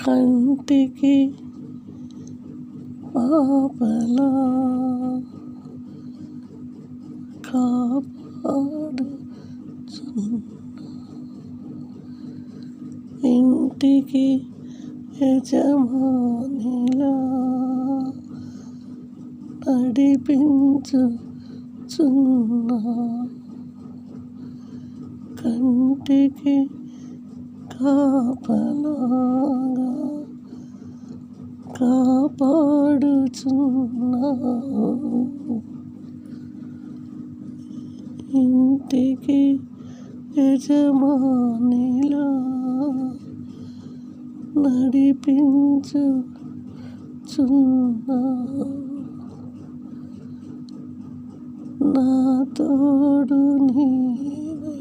కంటికి పాపలా కాపాడుచున్న ఇంటికి యజమానిలా నడిపించుచున్న కంటికి కాపలాగా కాపాడుచున్నావు ఇంటికి యజమానిలా నడిపించుచున్నావు నా తోడు నీవై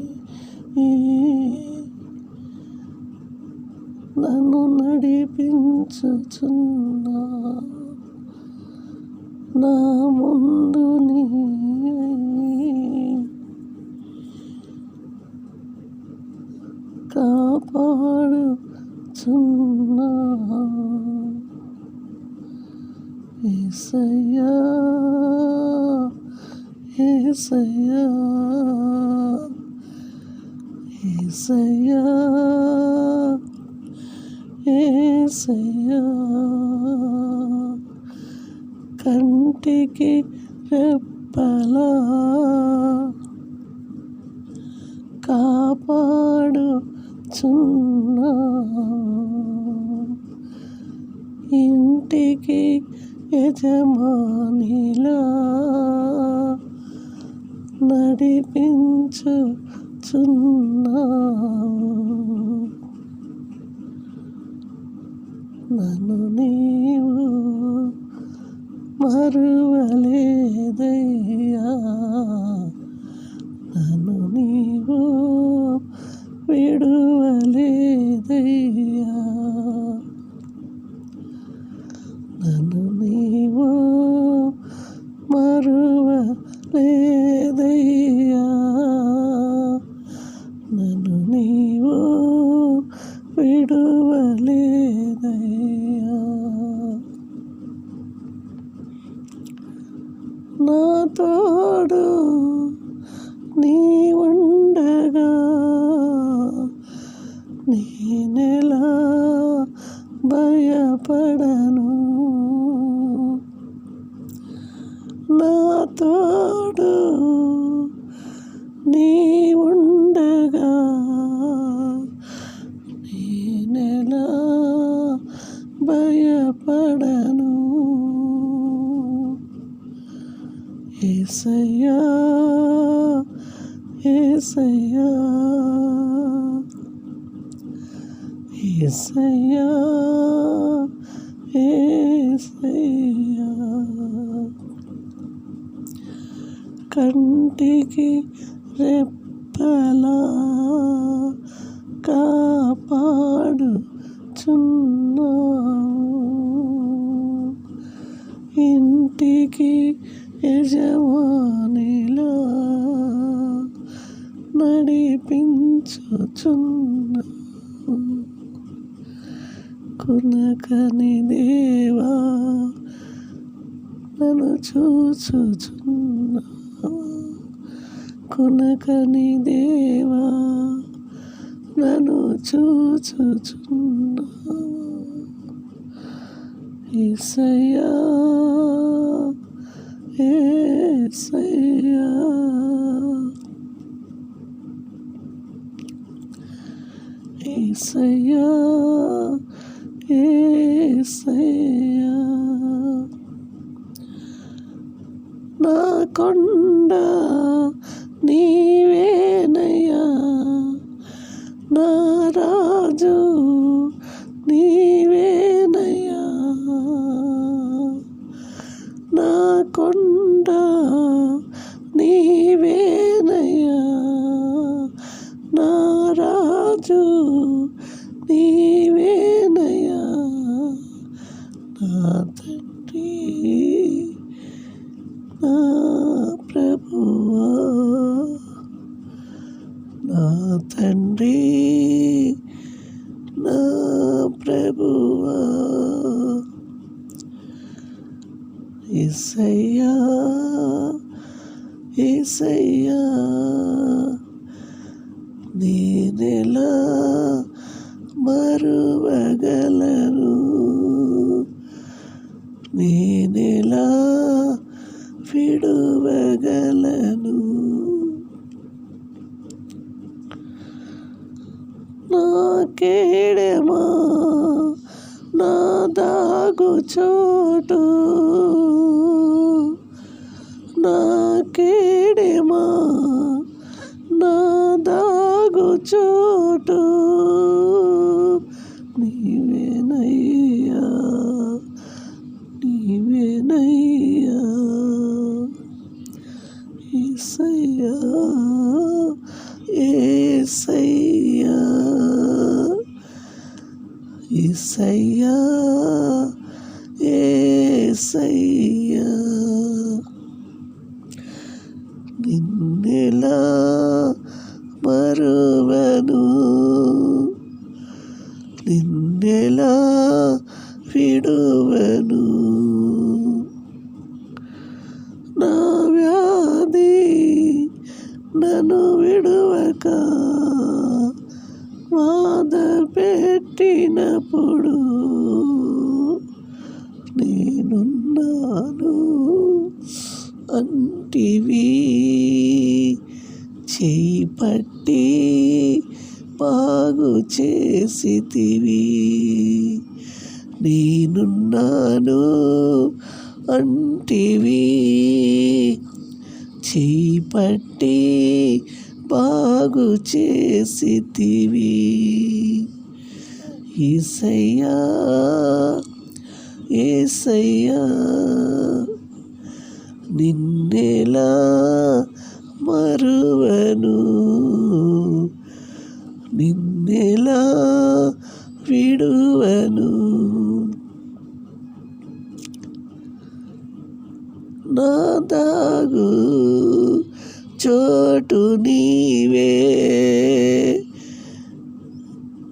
నన్ను నడిపించుచున్నావు నా ముందు నీవై కాపాడుచున్నావు యేసయ్యా యేసయ్యా యేసయ్యా యేసయ్యా కంటికి రెప్పలా కాపాడుచున్నావు ఇంటికి యజమానిలా నడిపించుచున్నావు నన్ను నీవు మరువలేదయ్యా నన్ను నీవు విడువలేదయ్యా నన్ను నీవు మరువలేదయ్యా నన్ను నీవు విడువలేదయ్యా నా తోడు నీ ఉండగా నేనెలా భయపడను నా తోడు నీ ఉండగా నేనెలా భయపడను యేసయ్యా యేసయ్యా యేసయ్యా యేసయ్యా కంటికి రెప్పలా కాపాడుచున్నావు ఇంటికి యజమానిలా నడిపించుచున్నావు కునకని దేవా నన్ను చూచుచున్నావు కునకని దేవా నన్ను చూచుచున్నావు యేసయ్యా యేసయ్యా యేసయ్యా యేసయ్యా నా కొండ నీవేనయ్యా నా రాజు నీవేనయ్యా నా కొండ నీవేనయ్యా నా రాజు నీవేనయ్యా నా తండ్రి నా ప్రభువా యేసయ్యా నేనెలా మరువగలను, నేనెలా విడువగలను. నా కేడెమా నా దాగు చోటు, నా కేడెమా నా దాగు చోటు నీవేనయ్యా, నీవేనయ్యా. యేసయ్యా యేసయ్యా యేసయ్యా యేసయ్యా నిన్నెలా మరువను, నిన్నెలా విడువను. నా వ్యాధి నన్ను విడువక బాధ పెట్టినప్పుడు నేనున్నాను అంటివి, చేయి పట్టి బాగు చేసితివి. నేనున్నాను అంటివి, చేయి పట్టి బాగు చేసితివి. యేసయ్యా యేసయ్యా నిన్నెలా మరువను, నిన్నెలా విడువను. నా దాగు చోటు నీవే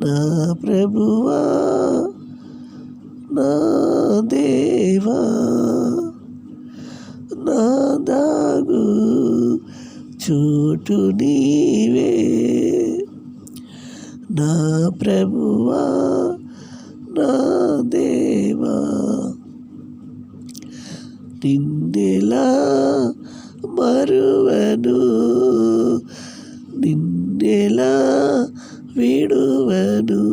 నా ప్రభువా, నా దేవా. నా దాగు చోటు నీవే నా ప్రభువా, నా దేవా. నిన్నెలా మరువను, నిన్నెలా విడువను.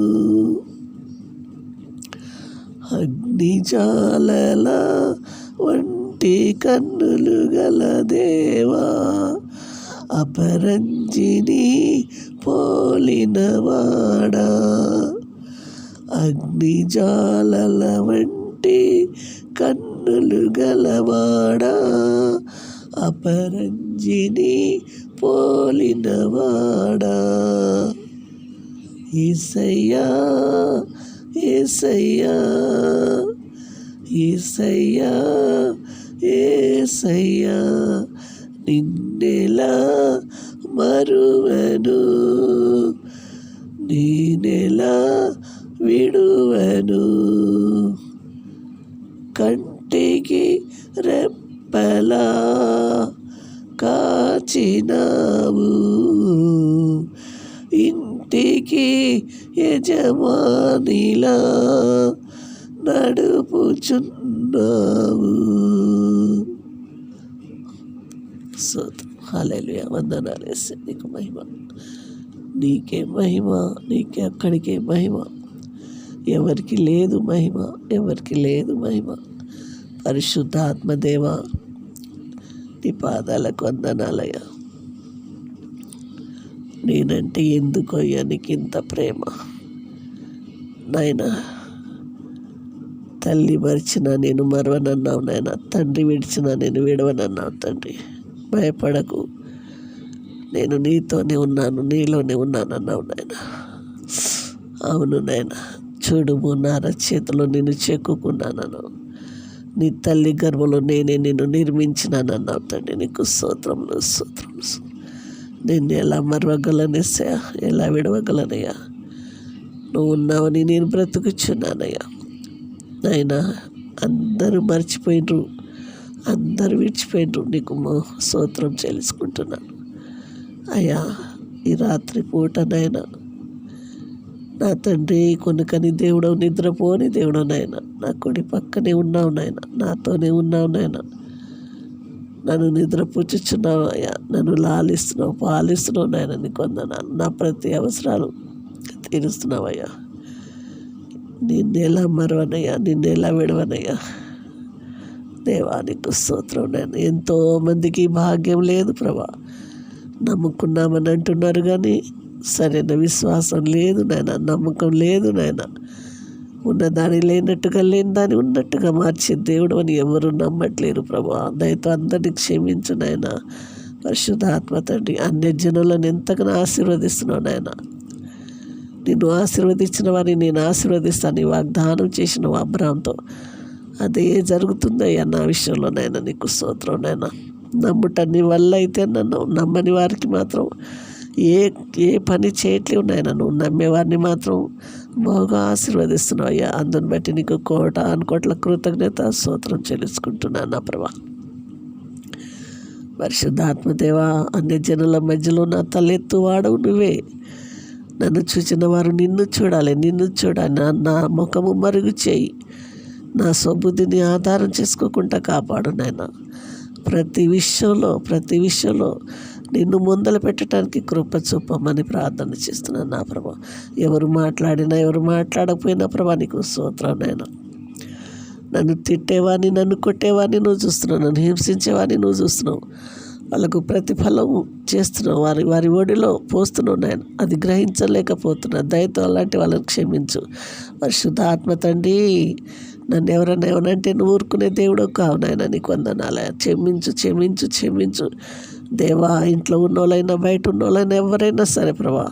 అగ్నిజాలల వంటి కన్నులు గల దేవా, అపరంజిని పోలినవాడా. అగ్నిజాలల వంటి కన్నులు గలవాడా, అపరంజిని పోలినవాడా. యేసయ్యా యేసయ్యా యేసయ్యా యేసయ్యా నిన్నెలా మరువను, నేనెలా విడువను. కంటికి రెప్పలా కాచినావు, ఇంటికి యజమానిలా నడుపుచున్నావు. హల్లెలూయా. వందనాలు యేసయ్యా, నీకు మహిమ, నీకే మహిమ, నీకే అక్కడికే మహిమ. ఎవరికి లేదు మహిమ, ఎవరికి లేదు మహిమ. పరిశుద్ధాత్మదేవా, నీ పాదాలకు వందనాలయ్యా. నేనంటే ఎందుకయ్యా నీకు ఇంత ప్రేమ నాయనా. తల్లి మరిచినా నేను మరవనన్నావు నాయన, తండ్రి విడిచినా నేను విడవనన్నావు తండ్రి. భయపడకు, నేను నీతోనే ఉన్నాను, నీలోనే ఉన్నానన్నావు నాయన. అవును నాయన, చూడుము నా చేతిలో నేను చెక్కుకున్నానన్నావు, నీ తల్లి గర్భంలో నేనే నిన్ను నిర్మించినానన్నావు తండ్రి. నీకు స్తోత్రములు స్తోత్రములు. నిన్ను ఎలా మరవగలనేసా, ఎలా విడవగలనయ్యా. నువ్వు ఉన్నావని నేను బ్రతుకుచున్నానయ్యా. నాయనా అందరూ మర్చిపోయినరు, అందరు విడిచిపోయినరు. నీకు స్తోత్రం చెల్లించుకుంటున్నాను అయ్యా. ఈ రాత్రి పూటనైనా నా తండ్రి కొనుకని దేవుడవు, నిద్రపోని దేవుడవు నాయన, నా కుడి పక్కనే ఉన్నావు నాయన, నాతోనే ఉన్నావు నాయన. నన్ను నిద్రపుచ్చుచున్నావు అయ్యా, నన్ను లాలిస్తున్నావు, పాలిస్తున్నావు నాయన. నీకు వందనాలు. నా ప్రతి అవసరాలు తీరుస్తున్నావయ్యా. నిన్నెలా మరవనయ్యా, నిన్నెలా విడవనయ్యా. దేవానికి స్తోత్రం నాయన. ఎంతోమందికి భాగ్యం లేదు ప్రభా. నమ్ముకున్నామని అంటున్నారు కానీ సరైన విశ్వాసం లేదు నాయన, నమ్మకం లేదు నాయన. ఉన్నదాని లేనట్టుగా, లేని దాన్ని ఉన్నట్టుగా మార్చే దేవుడు అని ఎవరు నమ్మట్లేరు ప్రభా. దయతో అందరినీ క్షమించు నాయన. పరిశుద్ధాత్మ తండ్రి, అన్య జనులను ఎంతగానో ఆశీర్వదిస్తున్నావు నాయన. నిన్ను ఆశీర్వదించిన వారిని నేను ఆశీర్వదిస్తాను వాగ్దానం చేసిన అబ్రాహాముతో. అదే జరుగుతుందయ్యా నా విషయంలో నాయన. నీకు స్తోత్రం నాయన. నమ్ముట నీ వల్ల అయితే నన్ను, నమ్మని వారికి మాత్రం ఏ పని చేయట్లేవు నాయన. నువ్వు నమ్మేవారిని మాత్రం బాగా ఆశీర్వదిస్తున్నావు అయ్యా. అందుని బట్టి నీకు కోట్ల కృతజ్ఞత స్తోత్రం చెల్లించుకుంటున్నాను నా ప్రభా. పరిశుద్ధాత్మదేవ, అన్య జనుల మధ్యలో నా తలెత్తువాడవు నువ్వే. నన్ను చూచిన వారు నిన్ను చూడాలి, నిన్ను చూడాలి. నా ముఖము మరుగు చేయి. నా స్వబుద్ధిని ఆధారం చేసుకోకుండా కాపాడు నాయన. ప్రతి విషయంలో నిన్ను ముందలు పెట్టడానికి కృప చూపమని ప్రార్థన చేస్తున్నాను నా ప్రభా. ఎవరు మాట్లాడినా, ఎవరు మాట్లాడకపోయినా ప్రభా నీకు స్తోత్రం నాయన. నన్ను తిట్టేవాడిని, నన్ను కొట్టేవాడిని నువ్వు చూస్తున్నావు, నన్ను హింసించేవాడిని నువ్వు చూస్తున్నావు. వాళ్ళకు ప్రతిఫలం చేస్తున్నావు, వారి ఒడిలో పోస్తున్నావు నాయన. అది గ్రహించలేకపోతున్నా. దయతో అలాంటి వాళ్ళని క్షమించు. పరిశుద్ధాత్మ తండ్రి, నన్ను ఎవరైనా ఏమనంటే నువ్వు ఊరుకునే దేవుడు కావు నాయన. నీకు వందనాలు. క్షమించు దేవా. ఇంట్లో ఉన్నోళ్ళైనా, బయట ఉన్నోళ్ళైనా, ఎవరైనా సరే ప్రభా,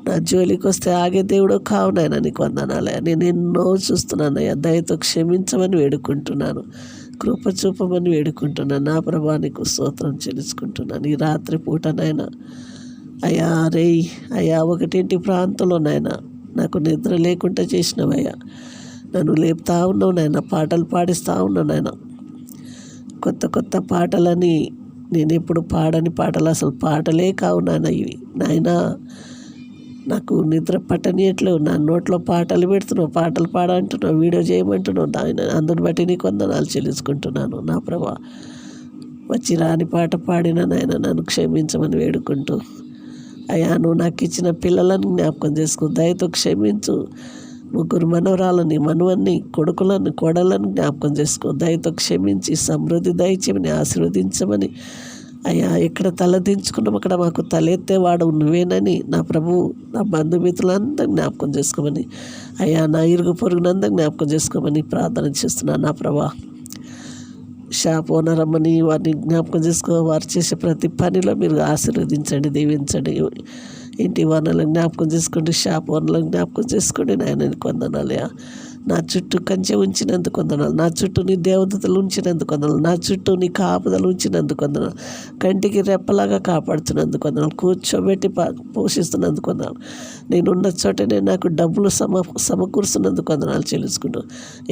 నా జోలికి వస్తే ఆగే దేవుడు కావు నాయన. నీకు వందనాలయ్యా. నేను ఎన్నో చూస్తున్నానయ్యా. దయతో క్షమించమని వేడుకుంటున్నాను, కృప చూపమని వేడుకుంటున్నాను నా ప్రభా. నీకు స్తోత్రం చెల్లించుకుంటున్నాను ఈ రాత్రి పూటనైనా అయ్యా. అయ్యా, 1 ప్రాంతంలో నాయన నాకు నిద్ర లేకుండా చేసినవయ్యా. నన్ను లేపుతా ఉన్నావు నాయన, పాటలు పాడిస్తూ ఉన్నావు నాయన. కొత్త పాటలని నేను ఎప్పుడు పాడని పాటలు, అసలు పాటలే కావు నాయన ఇవి. నాయన నాకు నిద్ర పట్టనియట్లేవు. నా నోట్లో పాటలు పెడుతున్నావు, పాటలు పాడంటున్నావు, వీడియో చేయమంటున్నావు నాయన. అందుని బట్టి నీకు వందనాలు చెల్లించుకుంటున్నాను నా ప్రభా. వచ్చి రాని పాట పాడిన నాయన నన్ను క్షమించమని వేడుకుంటూ అయ్యా, నువ్వు నాకు ఇచ్చిన పిల్లలను జ్ఞాపకం చేసుకో. దయతో క్షమించు. 3 మనవరాలని, మనవన్ని, కొడుకులను, కోడలను జ్ఞాపకం చేసుకో. దయతో క్షమించి సమృద్ధి దయచేమని, ఆశీర్వదించమని అయ్యా. ఎక్కడ తలదించుకున్నాం అక్కడ మాకు తలెత్తేవాడు నువ్వేనని నా ప్రభు. నా బంధుమిత్రులందరూ జ్ఞాపకం చేసుకోమని అయ్యా. నా ఇరుగు పొరుగునందరూ జ్ఞాపకం చేసుకోమని ప్రార్థన చేస్తున్నాను నా ప్రభా. షాప్ ఓనర్ అమ్మని, వారిని జ్ఞాపకం చేసుకో. వారు చేసే ప్రతి పనిలో మీరు ఆశీర్వదించండి, దీవించండి. ఇంటి వనరులను జ్ఞాపకం చేసుకోండి, షాప్ వనరులను జ్ఞాపకం చేసుకోండి నాయన. నీకు వందనాలయ్యా. నా చుట్టూ కంచె ఉంచినందుకు వందనాలు. నా చుట్టూ నీ దేవదూతలు ఉంచినందుకు వందనాలు. నా చుట్టూ నీ కాపుదలు ఉంచినందుకు వందనాలు. కంటికి రెప్పలాగా కాపాడుతున్నందుకు వందనాలు. కూర్చోబెట్టి పోషిస్తున్నందుకు వందనాలు. నేనున్న చోటనే నాకు డబ్బులు సమకూరుస్తున్నందుకు వందనాలు చెల్లించుకుంటూ,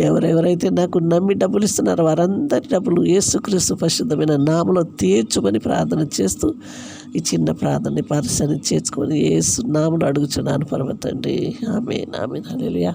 ఎవరెవరైతే నాకు నమ్మి డబ్బులు ఇస్తున్నారో వారందరి డబ్బులు యేసుక్రీస్తు పరిశుద్ధమైన నామములో తీర్చుమని ప్రార్థన చేస్తూ ఈ చిన్న ప్రార్థనని పరిసరి చేర్చుకొని యేసు నామములో అడుగుచున్నాను పరమ తండ్రి. ఆమేన్, ఆమేన్. హల్లెలూయా.